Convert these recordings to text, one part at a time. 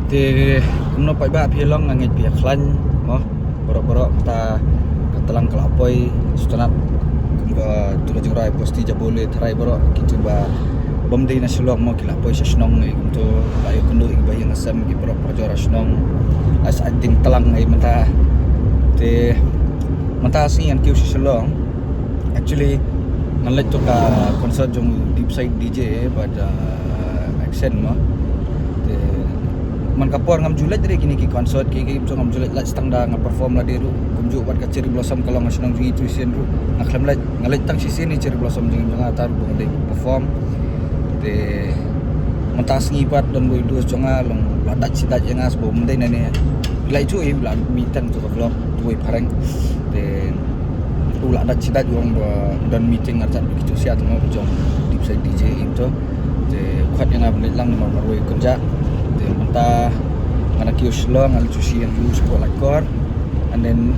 Thì cũng nó phải ba phía long ngay phía khăn mà borok ta katalang kelapoi setelah tulah jengrai posti jabole terai borok gitu ba bomdei na silong mo kelapoi sa snong ngai untuk layo kundu ibai ngasam ki borok perjora snong as ading telang ngai mata sih yang kiu si silong actually ngalet tu ka konsert jong deep side DJ pada accent mo man kapor ngam julet dari kini ki konsert ki so ngam julet lat stang da ngam perform la deru kumju wat ka cherry blossom kalau ngasnang vi tuition ru ngaklam lat ngalet tang sisi ni cherry blossom jing jong atar bu de perform de mentas ngipat dan boy dus jonga long ladat sidat yang as bo mendai nane lai chu im la meeting tu vlog boy pareng de tu ladat sidat jong dan meeting arjat begitu sia tu mau jong deep side DJ itu de khat yang ab lang nomor marwai kerja menta ngana kiu slong ngal cuci yang dulu sekolah kor and then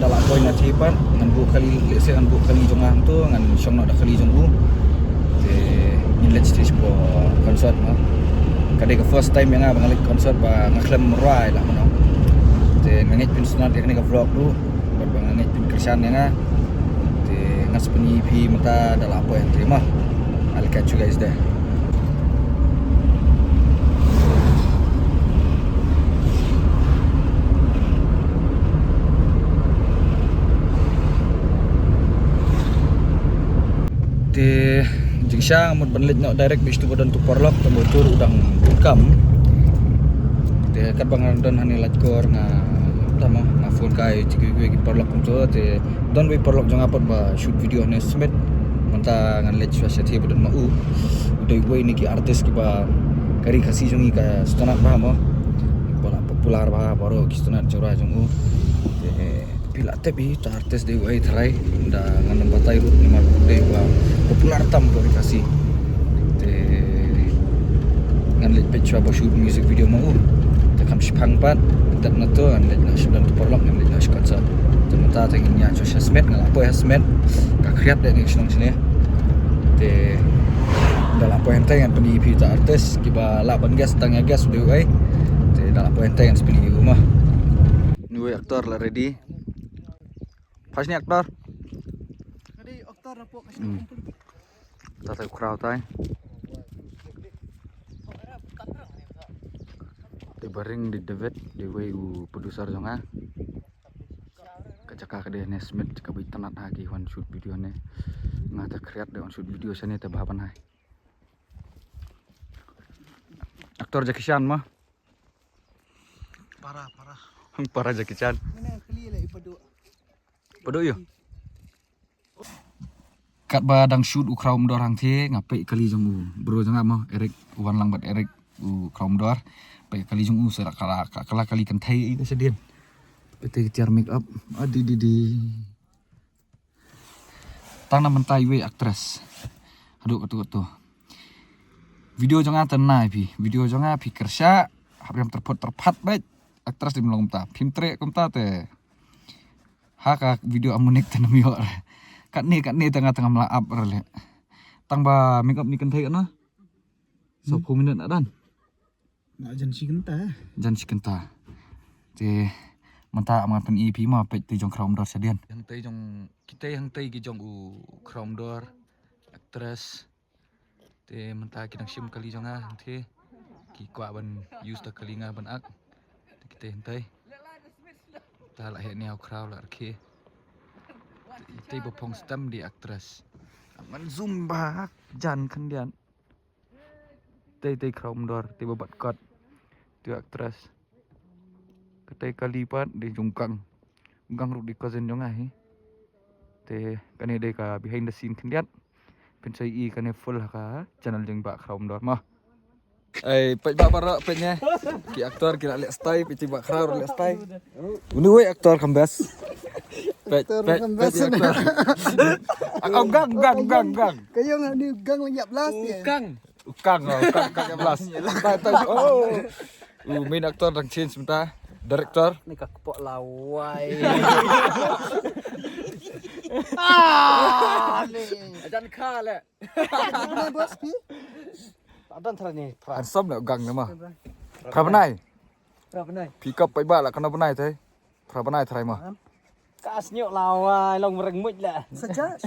dalam poin nanti pan ngan bu kali lese ngan bu kali jongan tu ngan syong nak dah kali jong bu de inlet stage po konsert ma kade ke first time yang abang ngalik konsert ba ngaklam merai lah mano de ngangit pin sunat yang ni ke vlog tu buat bang ngangit pin kersan yang de ngas peni pi menta dalam poin terima I'll catch you guys there. Di jengsa mut banlit nak direct bis tu badan tu porlok tu motor udang bungkam te kat bangan dan hani latkor nga tama nga phone kai gue porlok tu te don we porlok jang apot ba shoot video ne smet manta ngan let society badan mau udai we ni ki artis ki ba kari khasi jongi ka stona ba mo bola popular ba baro ki stona chora jongu te pila tebi ta artis de we trai da ngan batai rut ni mar de ba popular tam kari khasi te ngan let pecah ba shoot music video mau te kam shpang pat dat na to ngan let na shdan tu porlok ngan let na shkatsa te mata ta nya cho smet ngal apo smet ka kriat de ni snong sini te dalam poin teh yang peni pi ta artis kiba la ban gas tang gas de we te dalam poin teh yang spili rumah ni we aktor la ready pas ni aktor Jadi aktor apa kasih kumpul. Tata crowd tay. Di baring di David di way producer jonga. Kacaka kade Nesmith kabi tanat lagi one shoot video ne. Ngata create de one shoot video sini te bahapan hai. Aktor Jackie Chan mah. Parah. Para Jackie Chan. Mana kali lah ipadu. Padu yo. Kat badang shoot ukram dor hang the ngapai kali jong bro jang mo Eric wan lang bat Eric ukram dor pai kali jong serak kala kali kan thai itu sedien pete tiar make up di tang na mentai we actress aduh tu video jong tenai pi video jong pi kerja hampir terpat baik actress di melong ta phim tre kom ta te haka video amunik tanam yo kat ni tengah-tengah melaap rele tang ba make up ni kan thai na so 10 minit nak dan Nak janji kenta. te manta aman pen EP ma pe ti jong krom dor sedian yang tai jong kita yang tai ki jong krom dor actress te manta ki dang sim kali jong the ki kwa ban use ta kali nga ban ak kita yang tai ta la he neo crowd la ke te bopong stem di actress man zoom ba jan kan dian te krom dor te babat kot tu actress ketai kali pat di jungkang ru di cousin jong ai te kane de ka behind the scene kan dian pen sai I kane full ka channel jeng ba krom dor mah ai pej ba para pejnya ki aktor ki lek stay pi ba krar lek stay uni we aktor kambas pej gang Kayo nga ni gang lang blas ya. ukang belas oh main aktor dang change sebentar director Ni ka kepok lawai. ajan kha le Ni bos pi. adan thara ni ansam nak gang nama Prabanai. Prabanai. Pick up pai ba la kana banai thai. Prabanai thai ma. Kas nyok lawai long merengmut lah. Saja.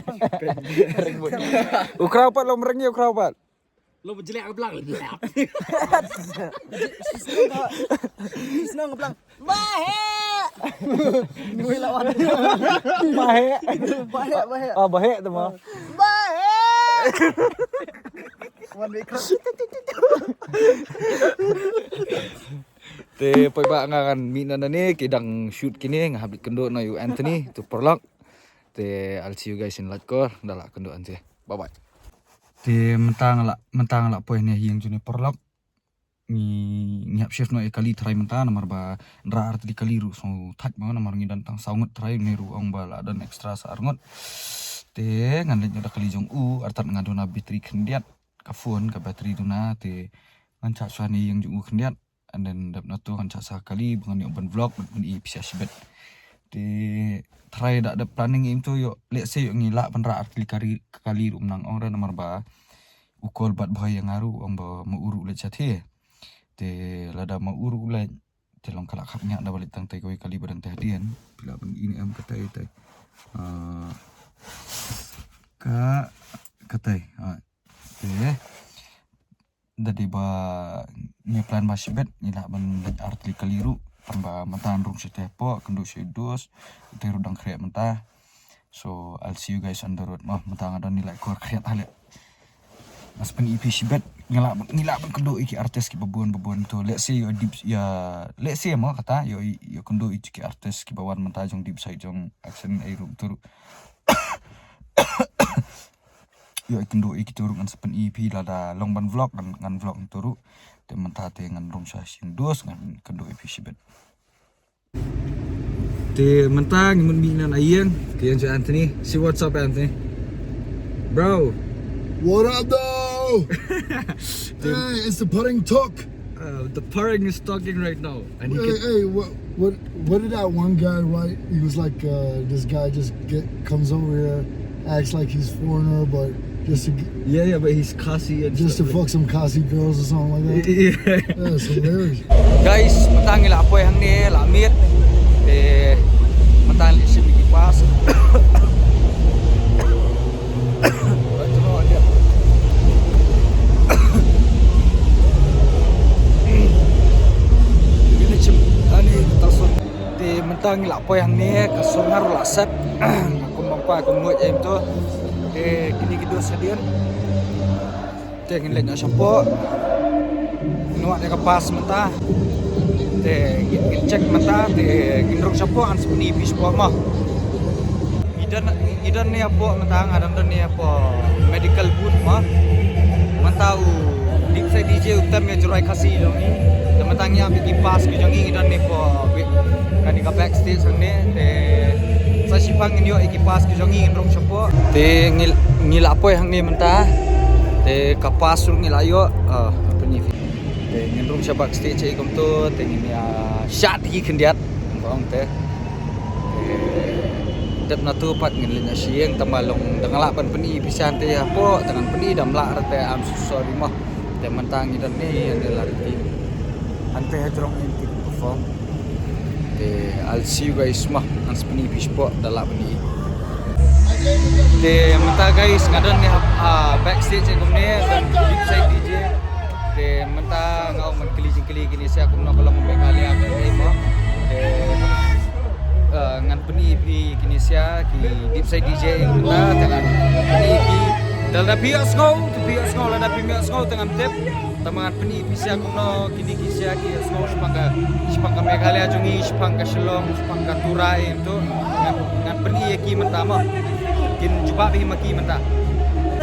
Ukraw pat lo merengi ukraw pat. Lo berjelek ke belang. Senang ngeblang. Bahe. Nui lawan. Bahe. Bahe. Ah bahe tu mah. Bahe. Wan wikra. Te pai ba ngan mina na ni kidang shoot kini ngahabit kendo na you Anthony to Porlock. Te I'll see you guys in Latkor dala kendo ante. Bye bye. Te mentang la poin ni yang juni Porlock. Ni hap chef no e kali try mentang namar ba ndra art di kaliru so tak ma namar ngi dantang saungut try neru ong bala dan extra sarngot. Te ngan le da kali jong artat ngadona battery kendiat ka phone ka battery duna te ngan cha swani yang jong kendiat. And then dap na tu kan sa kali bangan open vlog ban i pisa sibet di try dak ada planning im tu yo let's say yo ngila panra art kali rumnang orang nomor ba ukol bat boy yang ngaru om ba mau uru le chathe te lada mau uru le te long kala khapnya da balik tang tai koi kali badang tahdian bila ban ini am katai tai ka katai te dadi ba ni plan masibet ni la ban arti kaliru tamba mantan room setepo kendo dos te rudang kreat menta. So I'll see you guys on the road mah mentang ada nilai kor kreat hale mas pen EP sibet ngila ban kendo iki artis ki babuan to let's say yo deep ya let's say mah kata yo kendo iki artis ki bawan menta jong deep side jong action ai room turu yo ikendo ikituru ngan sepen EP lada longban vlog ngan vlog turu te mentate ngan room sing dos ngan kendo EP sibet te mentang ngun minan ayeng ke yang Anthony see what's up Anthony bro What up, though? Hey, it's the pudding talk. the purring is talking right now and Hey, what did that one guy write? He was like, this guy just comes over here, acts like he's foreigner, but just to yeah but he's classy and just to fuck some Kasi girls or something like that. yeah Yeah, it's hilarious. guys mentang ila apoy hang ni lamit te mentang li sim kipas ini sim ani tasut te mentang ila apoy hang ni kasur ngaru lasat aku mampa aku muat em tu te kini kido sadian te ngin lek shampoo nuak dia kapas mentah te cek mentah te ginruk shampoo an sepeni bis mah idan ni apa mentang adam dan ni apa medical booth mah mentau deep side DJ utam ya jurai kasi dong ni mentang ni ambil kipas ke jangi idan ni apa kan ka backstage sang ni te sa sipang ni yo kipas ke jangi ginruk shampoo te ngil apa hang ni mentah te kapas rung ilayo apa ni te ngenrung sa backstage ay kom to te ngin ya shot hi kendiat bang te dap na tu pat ngin linya sieng tamalong dangala pan peni pisan te apo tangan peni damla te am sorry mah te mentang idan ni adalah ti ante hedrong inti perform te I'll see you guys mah ans peni pispo dala peni te menta guys ngadon ni backstage kom ni deep side DJ te menta ngau man keli kini saya aku nak kalau membekali apa mo te ngan peni kini saya ki deep side DJ menta dengan peni dalam bias ngau la bias ngau dengan tip tamangan peni saya aku no kini kisah ki ngau sepangka mekali ajungi sepangka Shillong sepangka Turai itu ngan peni ki menta mo kin jumpa bi maki menta.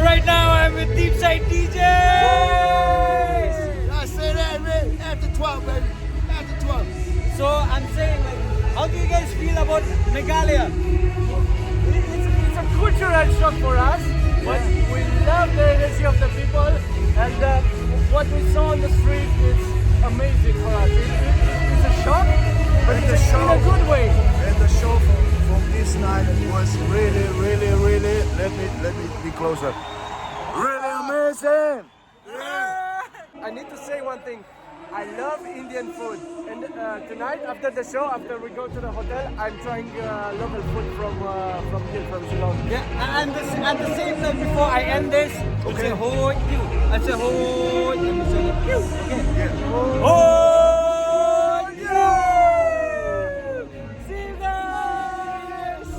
Right now I'm with Deep Side DJs. I say that, man. After 12, baby. After 12. So I'm saying, like, how do you guys feel about Meghalaya? It's a cultural shock for us, but we love the energy of the people, and what we saw on the street is amazing for us. It's a shock, but it's in a good way. And the show from this night was really, let me be closer. Really amazing. I need to say one thing. I love Indian food. And tonight, after the show, after we go to the hotel, I'm trying local food from here, from Shillong. Yeah, and at the same time, before I end this, I say hoi you. I say hoi you. Okay. Yeah. Hoi you. See you guys.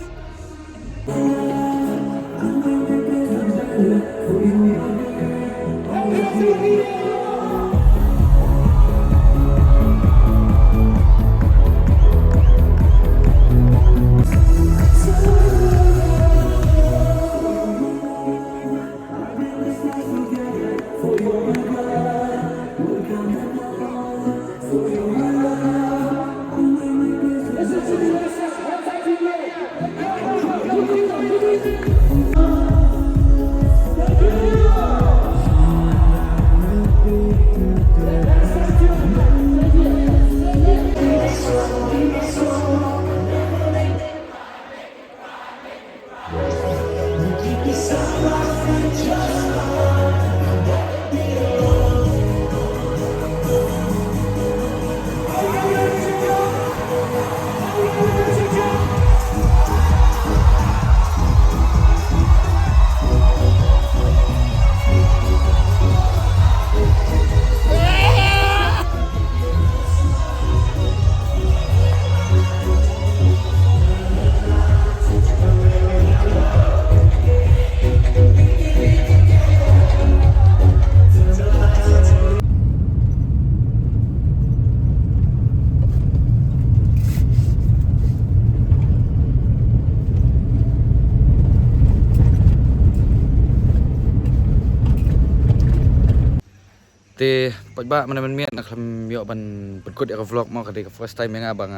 Te pagba man mian nakam yo ban berkut ya vlog mo kadi first time nga bang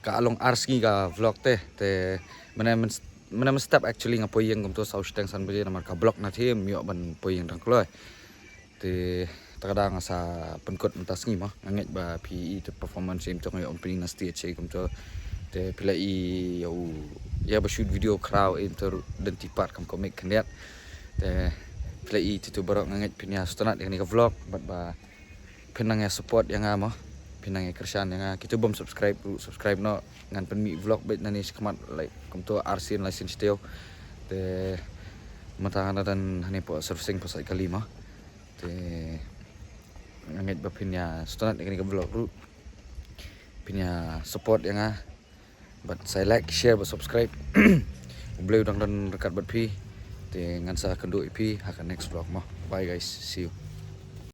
ka along arski ka vlog te man step actually nga poyeng kum to south tang san buje namar ka vlog na them yo ban poyeng dang kloi te takada nga sa penkut mentas ngi mo nganget ba PE te performance im to yo opening na stage kum to te pila I yo ya ba shoot video crowd inter dan tipat kam komik kendiat te play itu barok nganget pinya stonat yang ni ka vlog bat ba pinang ya support yang mo pinang ya kersan yang kita bom subscribe no ngan penmi vlog bet nani sekamat like kum to RC license teo te matanga dan hani po surfing po sa kali mo te nganget ba pinya stonat yang ni ka vlog ru pinya support yang bat saya like share ba subscribe boleh udang dan rekat bat pi dengan sa kendo IP akan next vlog mo. Bye guys, see you.